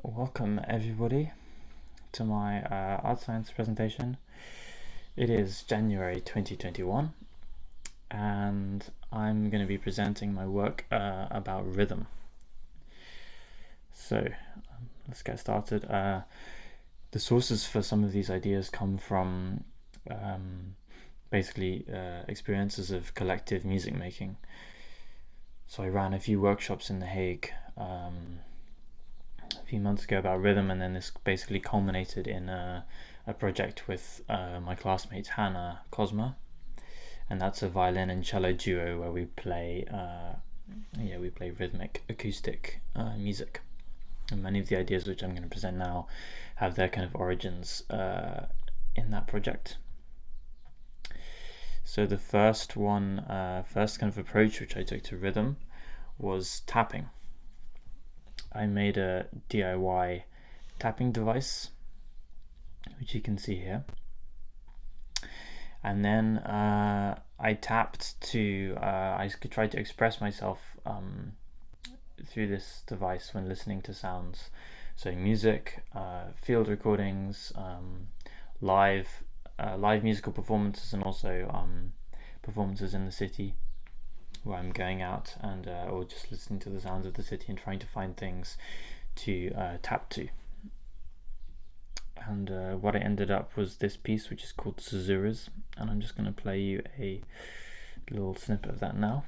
Welcome everybody to my art science presentation. It is January 2021 and I'm going to be presenting my work about rhythm. So let's get started. The sources for some of these ideas come from basically experiences of collective music making. So I ran a few workshops in The Hague a few months ago about rhythm, and then this basically culminated in a project with my classmates Hannah Cosma, and that's a violin and cello duo where we play rhythmic acoustic music. And many of the ideas which I'm going to present now have their kind of origins in that project. So the first kind of approach which I took to rhythm was tapping. I made a DIY tapping device, which you can see here. And then I tapped I tried to express myself through this device when listening to sounds. So music, field recordings, live musical performances, and also performances in the city where I'm going out and or just listening to the sounds of the city and trying to find things to tap to. And what I ended up was this piece which is called Caesuras, and I'm just going to play you a little snippet of that now.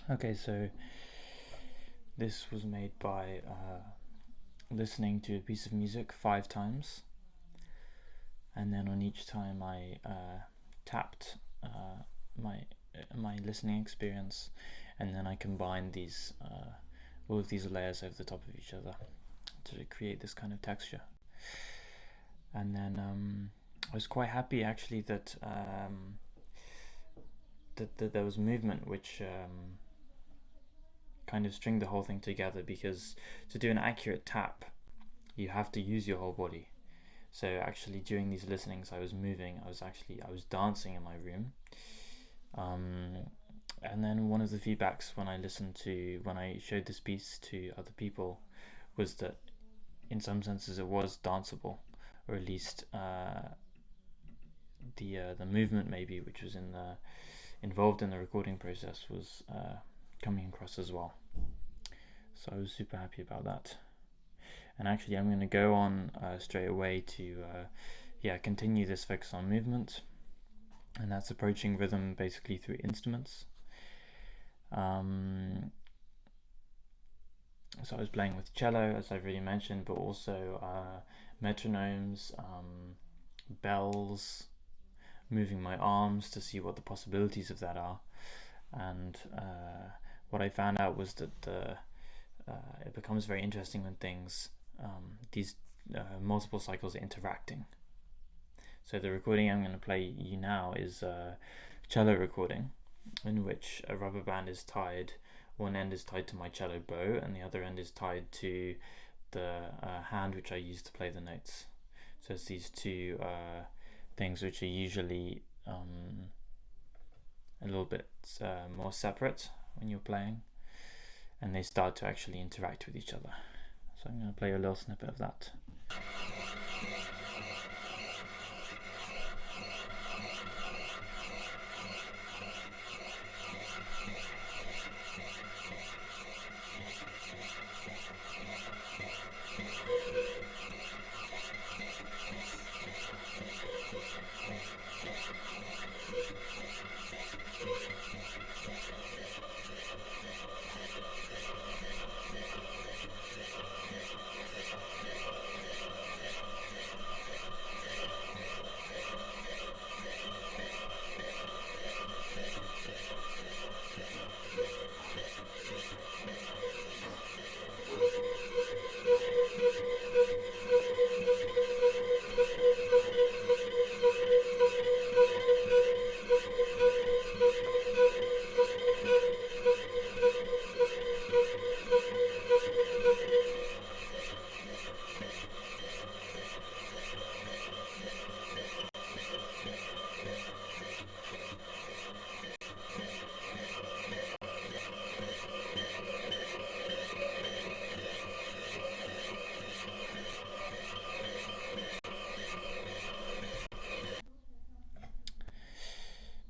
Okay, so this was made by listening to a piece of music 5 times, and then on each time I tapped my listening experience, and then I combined these all of these layers over the top of each other to create this kind of texture. And then I was quite happy actually that that there was movement which kind of string the whole thing together, because to do an accurate tap you have to use your whole body. So actually during these listenings I was moving, I was dancing in my room, and then one of the feedbacks when I showed this piece to other people was that in some senses it was danceable, or at least the movement maybe which was involved in the recording process was coming across as well. So I was super happy about that. And actually I'm going to go on straight away to continue this focus on movement, and that's approaching rhythm basically through instruments. So I was playing with cello, as I've already mentioned, but also metronomes, bells, moving my arms to see what the possibilities of that are. And what I found out was that it becomes very interesting when things these multiple cycles interacting. So the recording I'm going to play you now is a cello recording in which a rubber band is tied. One end is tied to my cello bow and the other end is tied to the hand which I use to play the notes. So it's these two things which are usually a little bit more separate when you're playing, and they start to actually interact with each other. So I'm going to play a little snippet of that.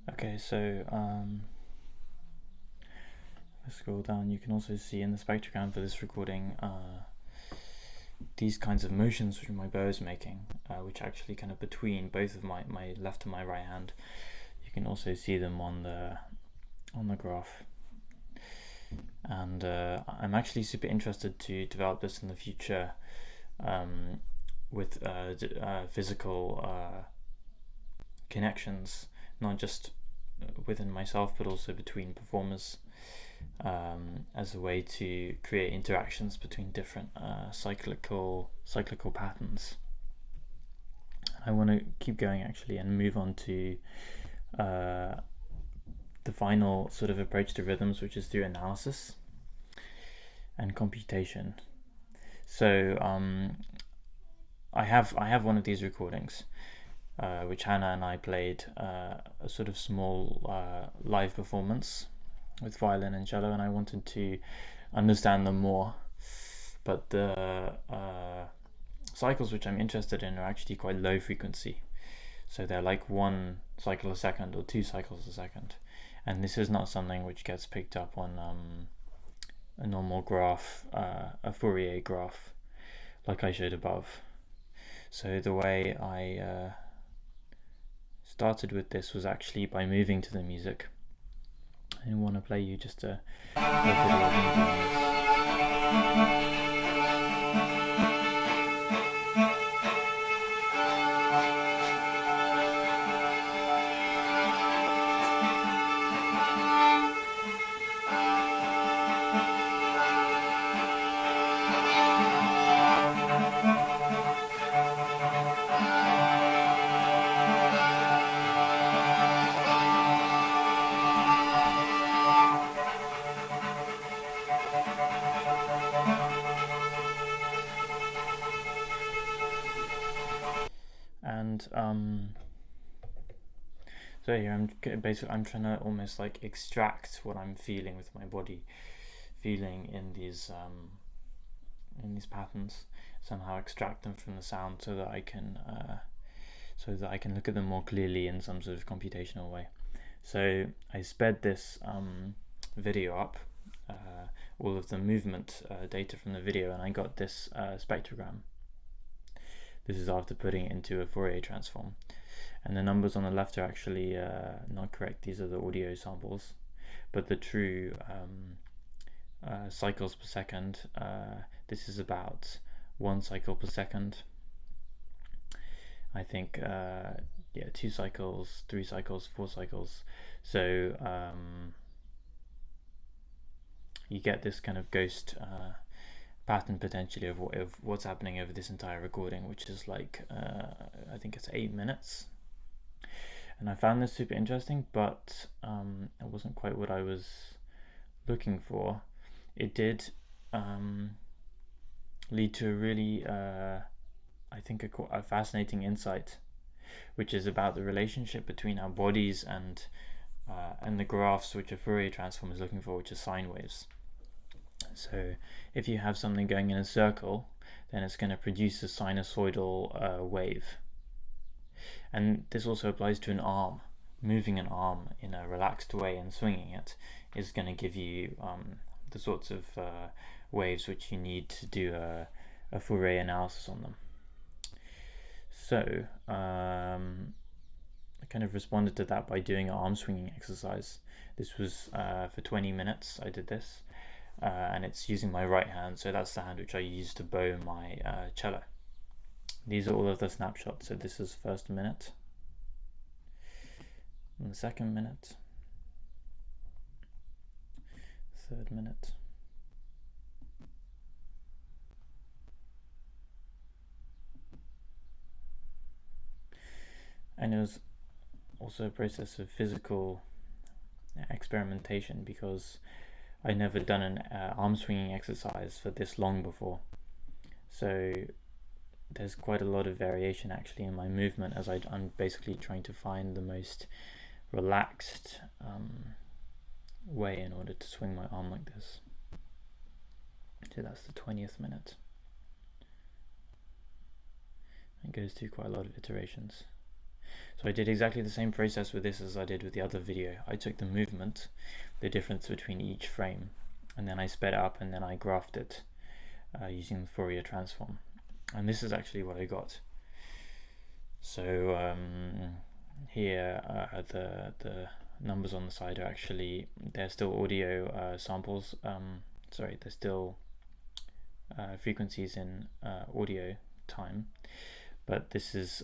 Okay, so let's scroll down. You can also see in the spectrogram for this recording these kinds of motions which my bow is making, which actually kind of between both of my left and my right hand. You can also see them on the graph. And I'm actually super interested to develop this in the future with physical connections, not just within myself but also between performers, as a way to create interactions between different cyclical patterns. I want to keep going actually and move on to the final sort of approach to rhythms, which is through analysis and computation. So I have one of these recordings which Hannah and I played a sort of small live performance with violin and cello, and I wanted to understand them more. But the cycles which I'm interested in are actually quite low frequency. So they're like 1 cycle a second or 2 cycles a second. And this is not something which gets picked up on a normal graph, a Fourier graph, like I showed above. So the way I started with this was actually by moving to the music. I want to play you just a video of me doing this. And so here I'm trying to almost like extract what I'm feeling with my body, feeling in these patterns, somehow extract them from the sound so that I can look at them more clearly in some sort of computational way. So I sped this video up, all of the movement data from the video, and I got this spectrogram. This is after putting it into a Fourier transform. And the numbers on the left are actually not correct. These are the audio samples. But the true cycles per second, this is about 1 cycle per second. I think, 2 cycles, 3 cycles, 4 cycles. So you get this kind of ghost pattern potentially of what's happening over this entire recording, which is like I think it's 8 minutes. And I found this super interesting, but it wasn't quite what I was looking for. It did lead to a really, I think, a fascinating insight, which is about the relationship between our bodies and the graphs which a Fourier transform is looking for, which are sine waves. So if you have something going in a circle, then it's going to produce a sinusoidal wave. And this also applies to an arm. Moving an arm in a relaxed way and swinging it is going to give you the sorts of waves which you need to do a Fourier analysis on them. So I kind of responded to that by doing an arm swinging exercise. This was for 20 minutes I did this, and it's using my right hand, so that's the hand which I use to bow my cello. These are all of the snapshots. So this is first minute, and the second minute, third minute, and it was also a process of physical experimentation, because I'd never done an arm swinging exercise for this long before. So there's quite a lot of variation actually in my movement, as I'm basically trying to find the most relaxed way in order to swing my arm like this. So that's the 20th minute. It goes through quite a lot of iterations. So I did exactly the same process with this as I did with the other video. I took the movement, the difference between each frame, and then I sped it up, and then I graphed it using the Fourier transform. And this is actually what I got. So here the numbers on the side are actually, they're still audio samples. Sorry, they're still frequencies in audio time, but this is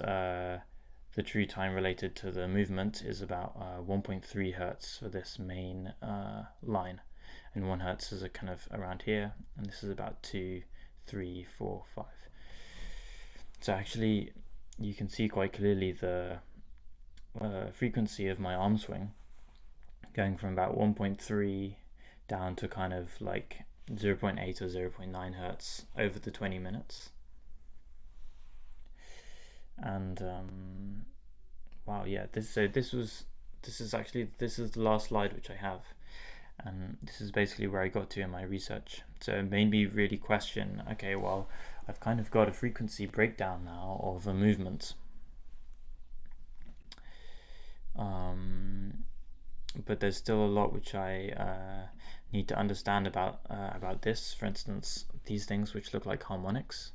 the true time related to the movement is about 1.3 hertz for this main line, and 1 hertz is a kind of around here, and this is about 2, 3, 4, 5. So actually you can see quite clearly the frequency of my arm swing going from about 1.3 down to kind of like 0.8 or 0.9 hertz over the 20 minutes. And wow, yeah, this is the last slide which I have, and this is basically where I got to in my research. So it made me really question, okay, well, I've kind of got a frequency breakdown now of a movement, but there's still a lot which I need to understand about this. For instance, these things which look like harmonics,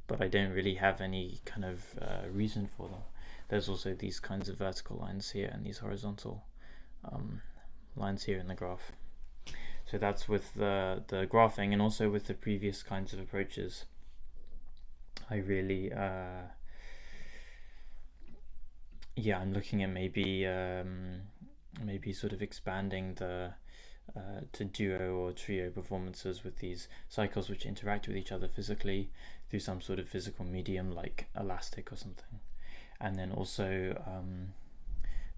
but I don't really have any kind of reason for them. There's also these kinds of vertical lines here and these horizontal lines here in the graph. So that's with the graphing, and also with the previous kinds of approaches. I really, yeah, I'm looking at maybe sort of expanding the to duo or trio performances with these cycles which interact with each other physically through some sort of physical medium like elastic or something, and then also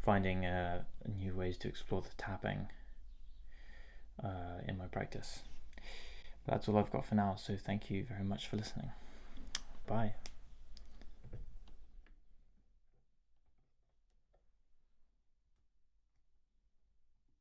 finding new ways to explore the tapping in my practice. That's all I've got for now, so thank you very much for listening. Bye.